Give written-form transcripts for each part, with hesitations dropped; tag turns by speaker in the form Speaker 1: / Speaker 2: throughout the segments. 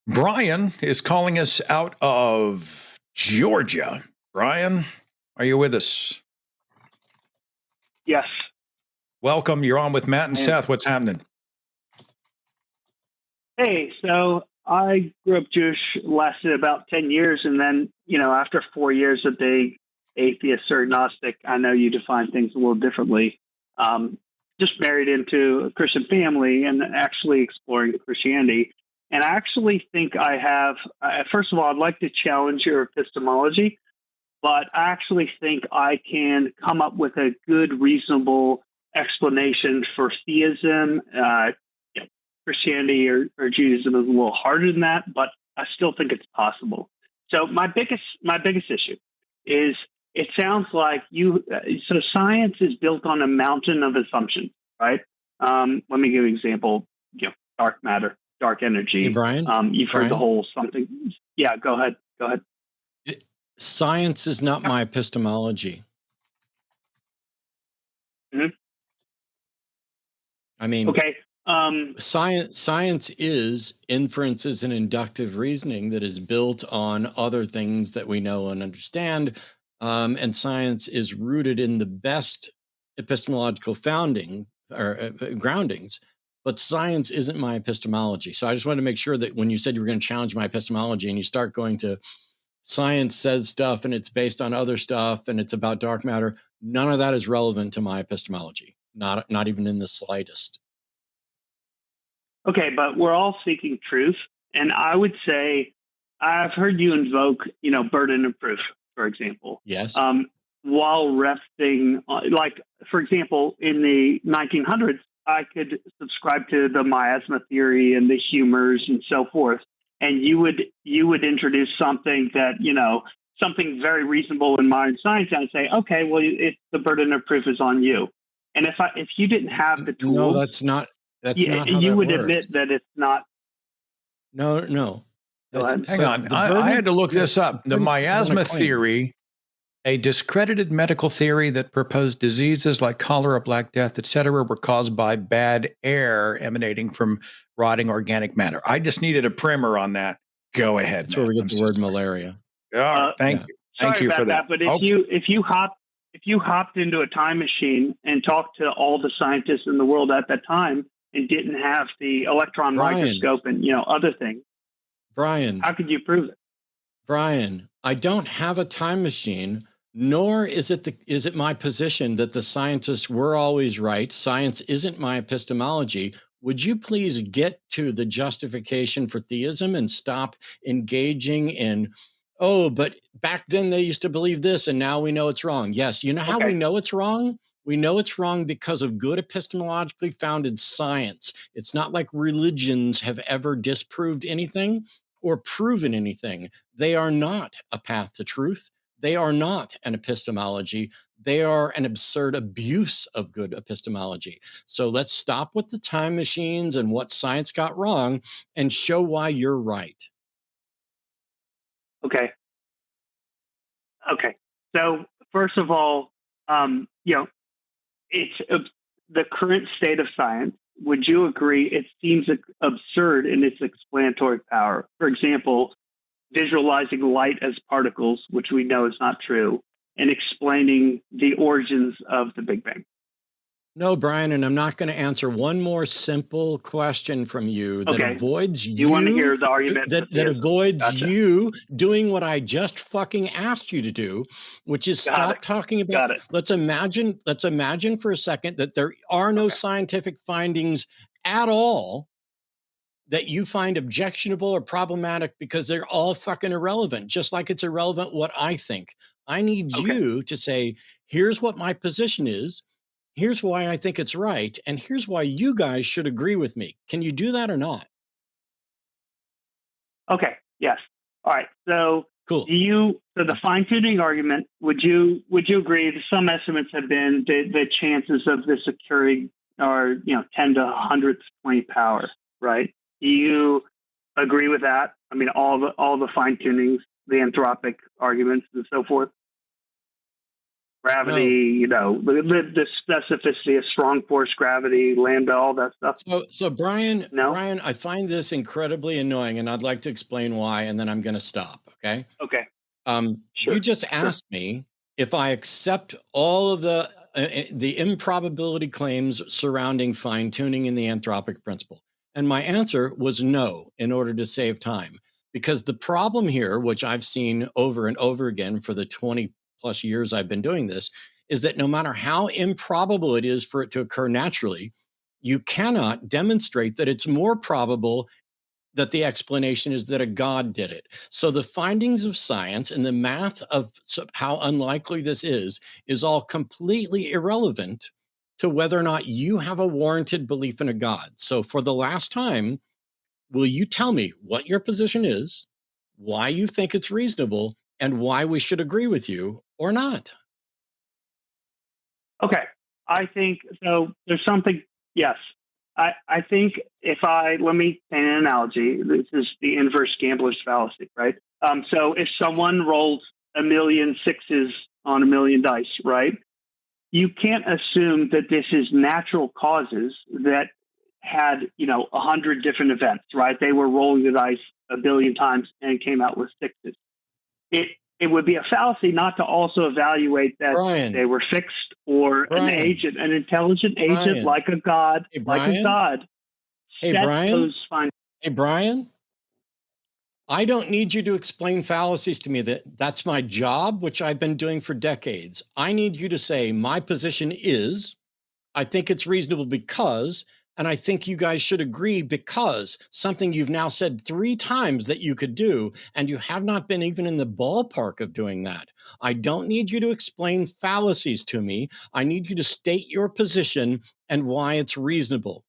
Speaker 1: Brian is calling us out of Georgia. Brian, are you with us?
Speaker 2: Yes.
Speaker 1: Welcome. You're on with Matt and Seth. What's happening?
Speaker 2: Hey, so I grew up Jewish, lasted about 10 years. And then, after 4 years of being atheist or agnostic, I know you define things a little differently. Just married into a Christian family and actually exploring Christianity. And I actually think I have, first of all, I'd like to challenge your epistemology, but I actually think I can come up with a good, reasonable explanation for theism. Christianity or Judaism is a little harder than that, but I still think it's possible. So my biggest issue is it sounds like so science is built on a mountain of assumptions, right? Let me give you an example. Dark matter, dark energy.
Speaker 3: Hey, Brian,
Speaker 2: you've heard the whole something. Yeah, go ahead.
Speaker 3: Science is not my epistemology.
Speaker 2: Mm-hmm.
Speaker 3: I mean,
Speaker 2: okay.
Speaker 3: Science is inferences and inductive reasoning that is built on other things that we know and understand. And science is rooted in the best epistemological groundings, but science isn't my epistemology. So I just wanted to make sure that when you said you were going to challenge my epistemology and you start going to science says stuff and it's based on other stuff and it's about dark matter, none of that is relevant to my epistemology, not even in the slightest.
Speaker 2: Okay, but we're all seeking truth. And I would say I've heard you invoke, burden of proof, for example.
Speaker 3: Yes.
Speaker 2: While resting, for example, in the 1900s, I could subscribe to the miasma theory and the humors and so forth. And you would introduce something that, something very reasonable in modern science, and I'd say, okay, well, the burden of proof is on you. And if you didn't have the tools,
Speaker 3: no, that's not how
Speaker 2: you would
Speaker 3: works.
Speaker 2: admit that it's not.
Speaker 3: No.
Speaker 1: Hang on. I had to look this up. The miasma theory, a discredited medical theory that proposed diseases like cholera, Black Death, etc., were caused by bad air emanating from rotting organic matter. I just needed a primer on that. Go ahead.
Speaker 3: That's where we get the word malaria.
Speaker 1: Thank you. Thank you for that.
Speaker 2: But if you hopped into a time machine and talked to all the scientists in the world at that time and didn't have the electron microscope and other things,
Speaker 3: Brian,
Speaker 2: how could you prove it?
Speaker 3: Brian, I don't have a time machine, nor is it my position that the scientists were always right. Science isn't my epistemology. Would you please get to the justification for theism and stop engaging in, oh, but back then they used to believe this and now we know it's wrong. Yes, you know how we know it's wrong? We know it's wrong because of good epistemologically founded science. It's not like religions have ever disproved anything or proven anything. They are not a path to truth. They are not an epistemology. They are an absurd abuse of good epistemology. So let's stop with the time machines and what science got wrong and show why you're right.
Speaker 2: Okay. So first of all, it's the current state of science. Would you agree it seems absurd in its explanatory power? For example, visualizing light as particles, which we know is not true, and explaining the origins of the Big Bang.
Speaker 3: No, Brian, and I'm not going to answer one more simple question from you that avoids you.
Speaker 2: You want to hear the argument
Speaker 3: that avoids you doing what I just fucking asked you to do, which is stop talking about it. Let's imagine for a second that there are no scientific findings at all that you find objectionable or problematic because they're all fucking irrelevant, just like it's irrelevant what I think. I need you to say, here's what my position is. Here's why I think it's right. And here's why you guys should agree with me. Can you do that or not?
Speaker 2: Okay. Yes. All right. So
Speaker 3: cool.
Speaker 2: So the fine tuning argument, would you agree that some estimates have been the chances of this occurring are, 10 to 100th point power, right? Do you agree with that? I mean, all the fine tunings, the anthropic arguments and so forth. gravity, the specificity of strong force gravity, lambda, all that stuff.
Speaker 3: So Brian, I find this incredibly annoying, and I'd like to explain why, and then I'm going to stop. Okay.
Speaker 2: Okay.
Speaker 3: Sure. You just asked me if I accept all of the improbability claims surrounding fine tuning in the anthropic principle, and my answer was no. In order to save time, because the problem here, which I've seen over and over again for the 20 plus years I've been doing this, is that no matter how improbable it is for it to occur naturally, you cannot demonstrate that it's more probable that the explanation is that a God did it. So the findings of science and the math of how unlikely this is all completely irrelevant to whether or not you have a warranted belief in a God. So for the last time, will you tell me what your position is, why you think it's reasonable, and why we should agree with you or not?
Speaker 2: Okay. I think so. There's something, yes. I think let me paint an analogy. This is the inverse gambler's fallacy, right? So if someone rolls 1,000,000 sixes on 1,000,000 dice, right? You can't assume that this is natural causes that had, 100 different events, right? They were rolling the dice 1,000,000,000 times and came out with sixes. It would be a fallacy not to also evaluate that they were fixed or an agent, an intelligent agent like a God,
Speaker 3: Hey, Brian, I don't need you to explain fallacies to me. That's my job, which I've been doing for decades. I need you to say, my position is, I think it's reasonable because, and I think you guys should agree because, something you've now said 3 times that you could do, and you have not been even in the ballpark of doing that. I don't need you to explain fallacies to me. I need you to state your position and why it's reasonable.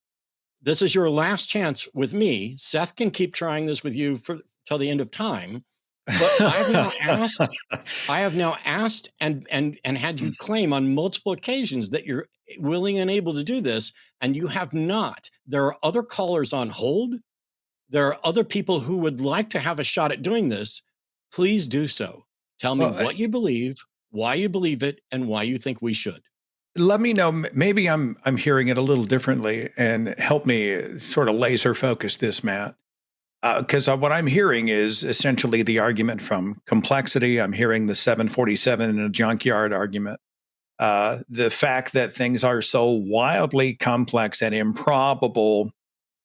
Speaker 3: This is your last chance with me. Seth can keep trying this with you till the end of time. But I have now asked and had you claim on multiple occasions that you're willing and able to do this, and you have not. There are other callers on hold. There are other people who would like to have a shot at doing this. Please do so. Tell me what you believe, why you believe it, and why you think we should.
Speaker 1: Let me know. Maybe I'm hearing it a little differently, and help me sort of laser focus this, Matt. Because what I'm hearing is essentially the argument from complexity. I'm hearing the 747 in a junkyard argument. The fact that things are so wildly complex and improbable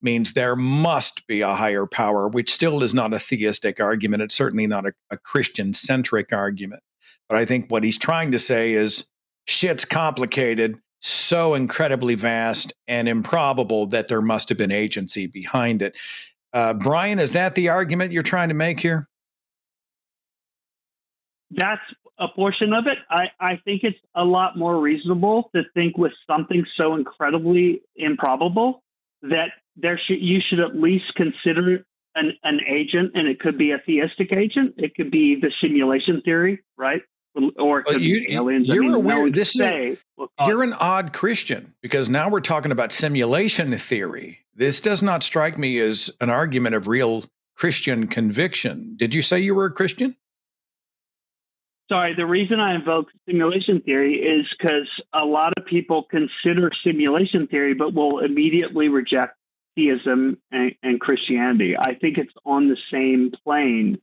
Speaker 1: means there must be a higher power, which still is not a theistic argument. It's certainly not a Christian-centric argument. But I think what he's trying to say is shit's complicated, so incredibly vast and improbable that there must have been agency behind it. Brian, is that the argument you're trying to make here?
Speaker 2: That's a portion of it. I think it's a lot more reasonable to think with something so incredibly improbable that you should at least consider an agent, and it could be a theistic agent. It could be the simulation theory, right? Or it could be aliens.
Speaker 1: You're an odd Christian, because now we're talking about simulation theory. This does not strike me as an argument of real Christian conviction. Did you say you were a Christian?
Speaker 2: Sorry, the reason I invoke simulation theory is because a lot of people consider simulation theory, but will immediately reject theism and Christianity. I think it's on the same plane.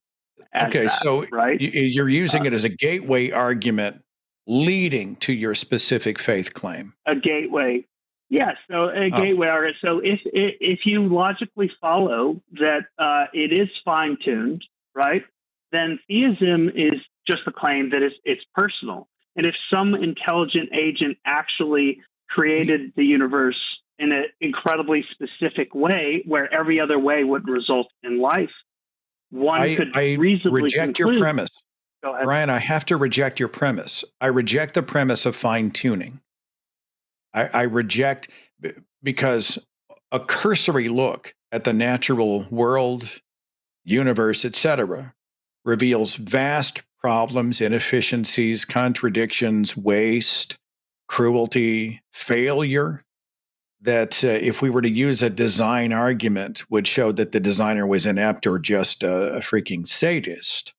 Speaker 1: So right? You're using it as a gateway argument leading to your specific faith claim.
Speaker 2: A gateway. Yes. So a gateway argument. So if you logically follow that it is fine-tuned, right, then theism is just a claim that it's personal. And if some intelligent agent actually created the universe in an incredibly specific way where every other way would result in life, one could reasonably
Speaker 1: reject
Speaker 2: conclude,
Speaker 1: your premise.
Speaker 2: Go ahead.
Speaker 1: Brian, I have to reject your premise. I reject the premise of fine-tuning. I reject, because a cursory look at the natural world, universe, etc., reveals vast problems, inefficiencies, contradictions, waste, cruelty, failure, that if we were to use a design argument would show that the designer was inept or just a freaking sadist.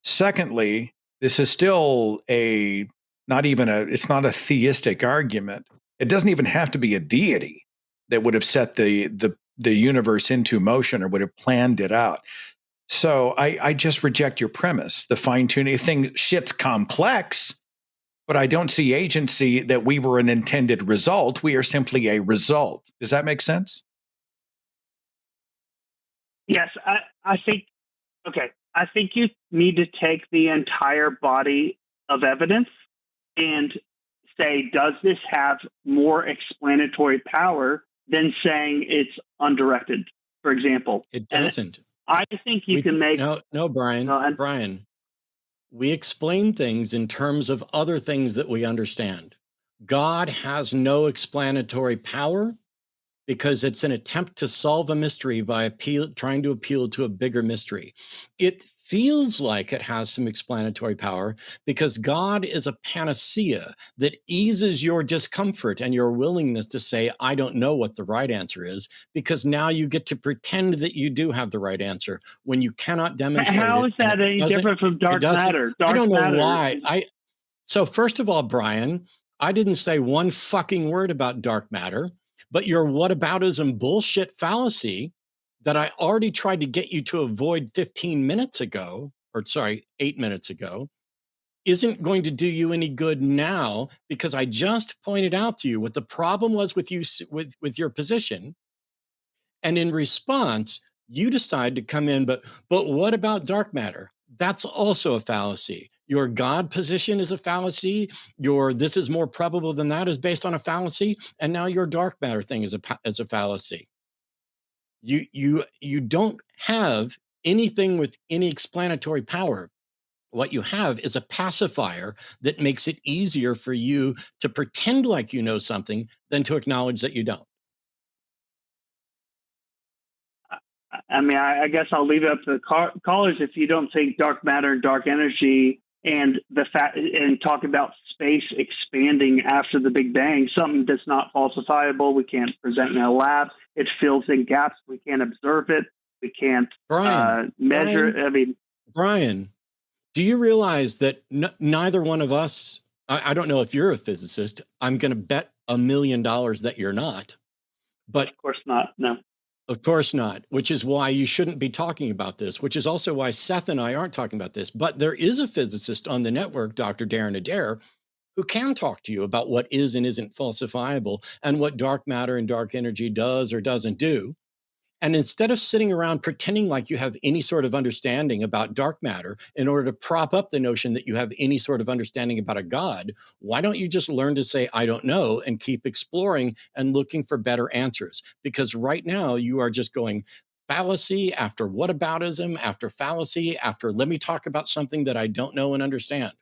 Speaker 1: Secondly, this is still a it's not a theistic argument. It doesn't even have to be a deity that would have set the universe into motion or would have planned it out. So I just reject your premise. The fine-tuning thing, shit's complex, but I don't see agency that we were an intended result. We are simply a result. Does that make sense?
Speaker 2: Yes, I think, okay. I think you need to take the entire body of evidence and say, does this have more explanatory power than saying it's undirected, for example?
Speaker 3: It doesn't.
Speaker 2: I think you can make...
Speaker 3: No, Brian. Brian, we explain things in terms of other things that we understand. God has no explanatory power because it's an attempt to solve a mystery by trying to appeal to a bigger mystery. It feels like it has some explanatory power because God is a panacea that eases your discomfort and your willingness to say, I don't know what the right answer is, because now you get to pretend that you do have the right answer when you cannot demonstrate it.
Speaker 2: How is that any different from dark matter?
Speaker 3: I don't know why. So first of all, Brian, I didn't say one fucking word about dark matter, but your whataboutism bullshit fallacy that I already tried to get you to avoid 15 minutes ago, or sorry, 8 minutes ago, isn't going to do you any good now, because I just pointed out to you what the problem was with you, with your position. And in response, you decide to come in, but what about dark matter? That's also a fallacy. Your God position is a fallacy. Your this is more probable than that is based on a fallacy. And now your dark matter thing is a fallacy. You don't have anything with any explanatory power. What you have is a pacifier that makes it easier for you to pretend like you know something than to acknowledge that you don't.
Speaker 2: I mean, I guess I'll leave it up to the callers. If you don't think dark matter and dark energy and talk about space expanding after the Big Bang, something that's not falsifiable, we can't present in a lab. It fills in gaps. We can't observe it. We can't measure it. I mean,
Speaker 3: Brian, do you realize that neither one of us, I don't know if you're a physicist, I'm going to bet $1 million that you're not. But
Speaker 2: of course not, no.
Speaker 3: Of course not, which is why you shouldn't be talking about this, which is also why Seth and I aren't talking about this. But there is a physicist on the network, Dr. Darren Adair, who can talk to you about what is and isn't falsifiable and what dark matter and dark energy does or doesn't do. And instead of sitting around pretending like you have any sort of understanding about dark matter in order to prop up the notion that you have any sort of understanding about a God, why don't you just learn to say, I don't know, and keep exploring and looking for better answers? Because right now you are just going fallacy after whataboutism, after fallacy, after let me talk about something that I don't know and understand.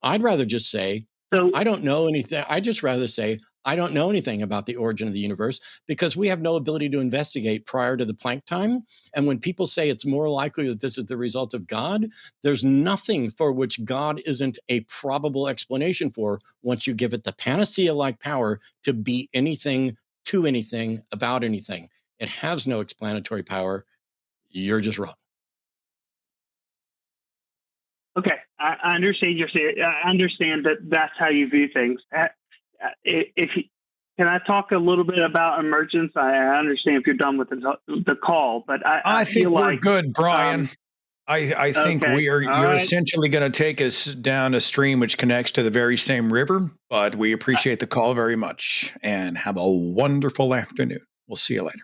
Speaker 3: I'd rather just say, I don't know anything. I'd just rather say, I don't know anything about the origin of the universe, because we have no ability to investigate prior to the Planck time. And when people say it's more likely that this is the result of God, there's nothing for which God isn't a probable explanation for once you give it the panacea-like power to be anything, to anything, about anything. It has no explanatory power. You're just wrong.
Speaker 2: Okay, I understand you're saying. I understand that that's how you view things. Can I talk a little bit about emergence? I understand if you're done with the call, but
Speaker 1: I think we're good, Brian. I think okay. You're right. Essentially going to take us down a stream which connects to the very same river, but we appreciate the call very much and have a wonderful afternoon. We'll see you later.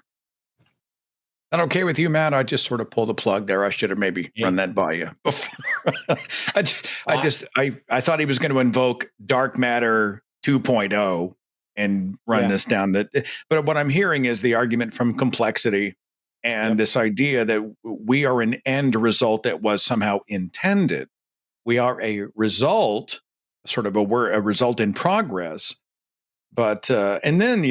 Speaker 1: That okay with you, Matt? I just sort of pulled the plug there. I should have maybe run that by you before. I thought he was going to invoke dark matter 2.0 and run this down. But what I'm hearing is the argument from complexity and this idea that we are an end result that was somehow intended. We are a result, sort of a result in progress. But and then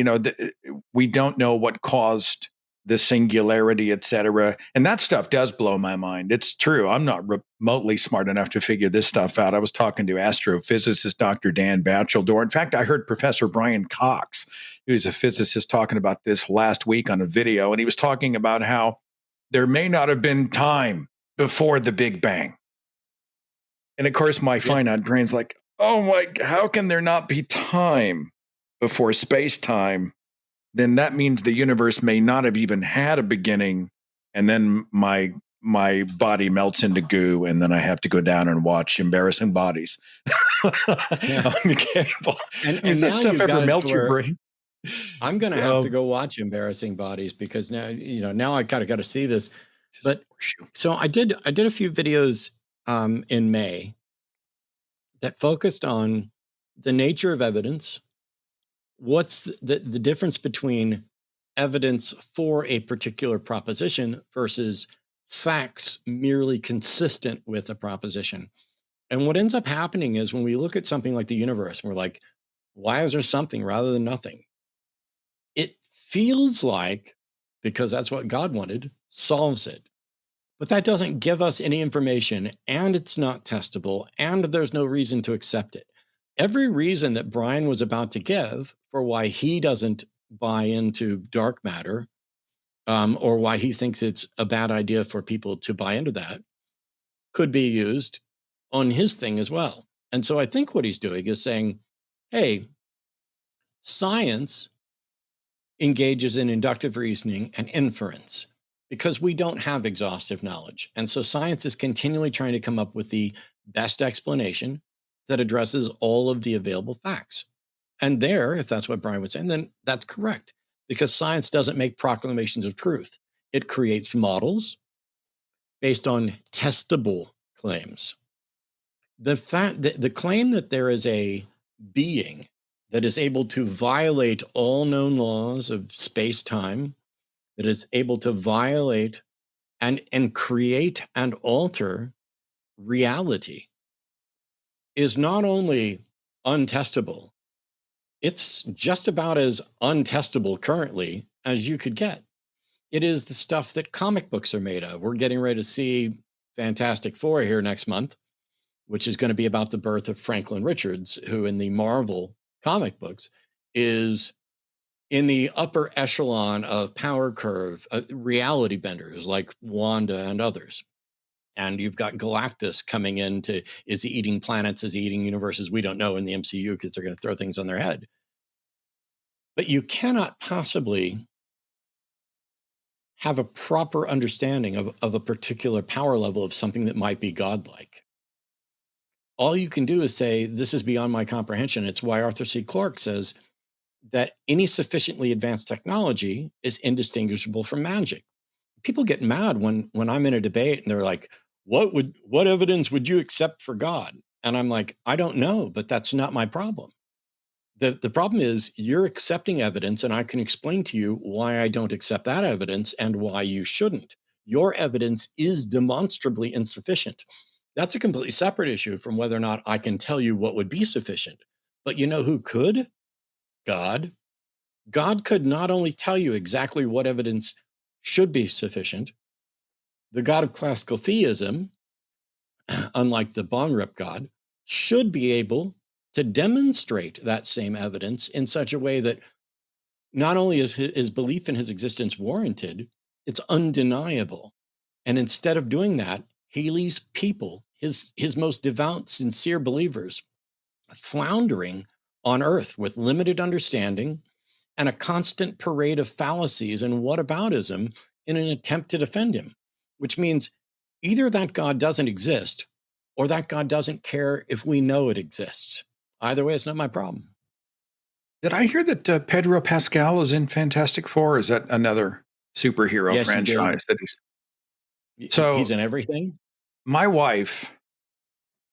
Speaker 1: we don't know what caused the singularity, et cetera. And that stuff does blow my mind. It's true. I'm not remotely smart enough to figure this stuff out. I was talking to astrophysicist Dr. Dan Batcheldor. In fact, I heard Professor Brian Cox, who's a physicist, talking about this last week on a video. And he was talking about how there may not have been time before the Big Bang. And of course, my finite brain's like, oh my, how can there not be time before space-time? Then that means the universe may not have even had a beginning, and then my body melts into goo, and then I have to go down and watch Embarrassing Bodies on the cable.
Speaker 3: And
Speaker 1: Does that stuff ever melt your brain?
Speaker 3: I'm going to have to go watch Embarrassing Bodies, because now, now I kind of got to see this. But so I did a few videos in May that focused on the nature of evidence. What's the difference between evidence for a particular proposition versus facts merely consistent with a proposition? And what ends up happening is, when we look at something like the universe, we're like, why is there something rather than nothing? It feels like, because that's what God wanted, solves it. But that doesn't give us any information, and it's not testable, and there's no reason to accept it. Every reason that Brian was about to give for why he doesn't buy into dark matter, or why he thinks it's a bad idea for people to buy into that, could be used on his thing as well. And so I think what he's doing is saying, hey, science engages in inductive reasoning and inference because we don't have exhaustive knowledge. And so science is continually trying to come up with the best explanation that addresses all of the available facts. And there, if that's what Brian was saying, then that's correct, because science doesn't make proclamations of truth. It creates models based on testable claims. The claim that there is a being that is able to violate all known laws of space-time, that is able to violate and create and alter reality, is not only untestable, it's just about as untestable currently as you could get. It is the stuff that comic books are made of. We're getting ready to see Fantastic Four here next month, which is going to be about the birth of Franklin Richards, who in the Marvel comic books is in the upper echelon of power curve reality benders like Wanda and others. And you've got Galactus coming in to, is he eating planets? Is he eating universes? We don't know in the MCU, because they're going to throw things on their head. But you cannot possibly have a proper understanding of a particular power level of something that might be godlike. All you can do is say, this is beyond my comprehension. It's why Arthur C. Clarke says that any sufficiently advanced technology is indistinguishable from magic. People get mad when I'm in a debate and they're like, what evidence would you accept for God? And I'm like, I don't know, but that's not my problem. The problem is, you're accepting evidence, and I can explain to you why I don't accept that evidence and why you shouldn't. Your evidence is demonstrably insufficient. That's a completely separate issue from whether or not I can tell you what would be sufficient. But you know who could? God. God could not only tell you exactly what evidence should be sufficient. The God of classical theism, unlike the bong rip God, should be able to demonstrate that same evidence in such a way that not only is his belief in his existence warranted, it's undeniable. And instead of doing that, he leaves people, his most devout, sincere believers, floundering on earth with limited understanding and a constant parade of fallacies and whataboutism in an attempt to defend him, which means either that God doesn't exist or that God doesn't care if we know it exists. Either way, it's not my problem.
Speaker 1: Did I hear that Pedro Pascal is in Fantastic Four? Is that another superhero franchise that he's? So
Speaker 3: he's in everything.
Speaker 1: My wife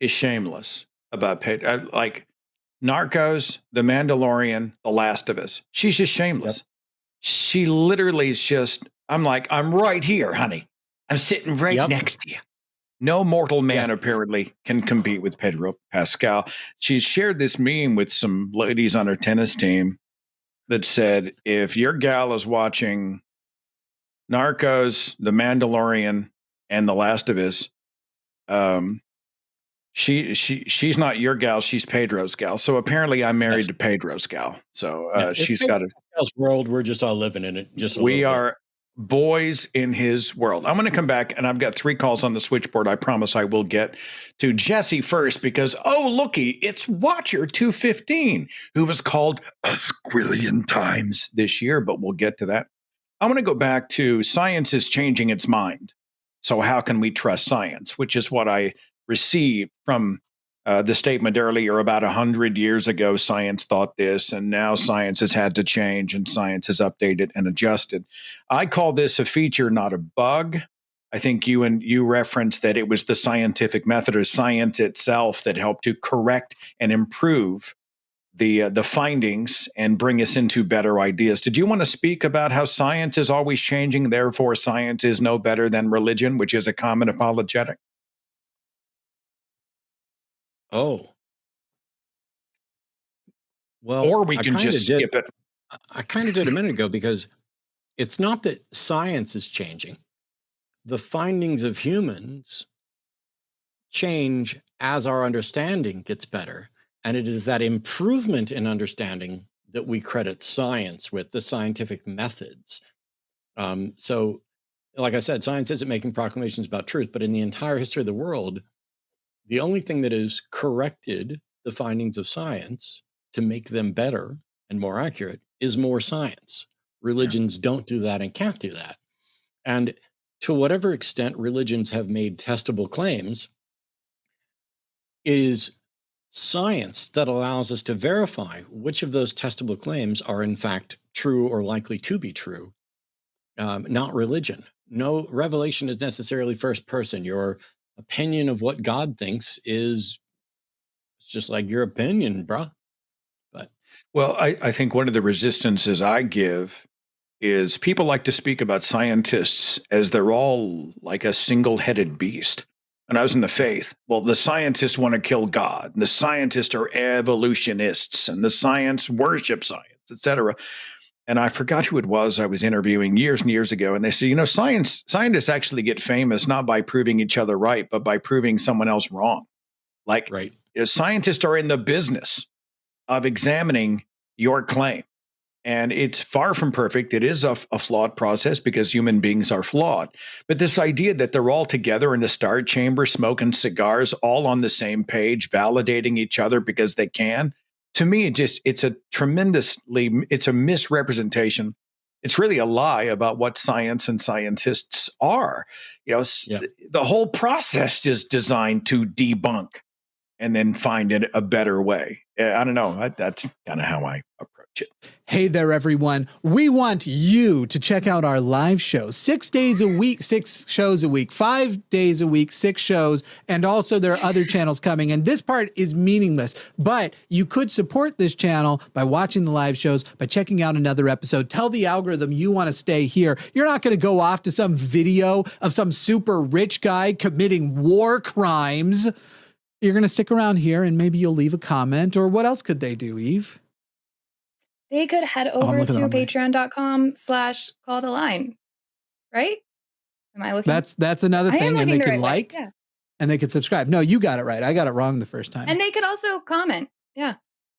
Speaker 1: is shameless about Pedro, like Narcos, The Mandalorian, The Last of Us. She's just shameless. Yep. She literally is just. I'm like, I'm right here, honey. I'm sitting right next to you. No mortal man apparently can compete with Pedro Pascal. She shared this meme with some ladies on her tennis team that said, if your gal is watching Narcos, The Mandalorian, and The Last of Us, she's not your gal, she's Pedro's gal. So apparently I'm married to Pedro's gal. So she's got a
Speaker 3: world. We're just all living in it. We
Speaker 1: are. boys in his world. I'm going to come back, and I've got 3 calls on the switchboard. I promise I will get to Jesse first because, oh, looky, it's Watcher 215, who was called a squillion times this year, but we'll get to that. I want to go back to science is changing its mind. So how can we trust science, which is what I received from the statement earlier. About 100 years ago, science thought this, and now science has had to change, and science has updated and adjusted. I call this a feature, not a bug. I think you referenced that it was the scientific method or science itself that helped to correct and improve the findings and bring us into better ideas. Did you want to speak about how science is always changing, therefore science is no better than religion, which is a common apologetic?
Speaker 3: Oh. Well,
Speaker 1: or we can just skip it.
Speaker 3: I kind of did a minute ago, because it's not that science is changing. The findings of humans change as our understanding gets better. And it is that improvement in understanding that we credit science with, the scientific methods. So, like I said, science isn't making proclamations about truth, but in the entire history of the world, the only thing that has corrected the findings of science to make them better and more accurate is more science. Religions don't do that and can't do that. And to whatever extent religions have made testable claims, it is science that allows us to verify which of those testable claims are in fact true or likely to be true, not religion. No, revelation is necessarily first person. Your opinion of what God thinks is just like your opinion, bruh. But
Speaker 1: well, I think one of the resistances I give is people like to speak about scientists as they're all like a single-headed beast. And I was in the faith. Well, the scientists want to kill God, and the scientists are evolutionists, and the science worship science, etc. And I forgot who it was I was interviewing years and years ago. And they said, scientists actually get famous not by proving each other right, but by proving someone else wrong. Like,
Speaker 3: right.
Speaker 1: Scientists are in the business of examining your claim. And it's far from perfect. It is a flawed process because human beings are flawed. But this idea that they're all together in the star chamber smoking cigars, all on the same page, validating each other because they can, to me, it's a misrepresentation. It's really a lie about what science and scientists are. The whole process is designed to debunk and then find it a better way. I don't know. That's kind of how I approach it.
Speaker 4: Hey there, everyone. We want you to check out our live shows. 6 days a week, 6 shows a week, 5 days a week, 6 shows. And also there are other channels coming. And this part is meaningless, but you could support this channel by watching the live shows, by checking out another episode. Tell the algorithm you want to stay here. You're not going to go off to some video of some super rich guy committing war crimes. You're going to stick around here, and maybe you'll leave a comment. Or what else could they do, Eve?
Speaker 5: They could head over to patreon.com/calltheline, right? Am I looking?
Speaker 4: That's another thing, and they can
Speaker 5: yeah.
Speaker 4: and they could subscribe. No, you got it right. I got it wrong the first time.
Speaker 5: And they could also comment. Yeah.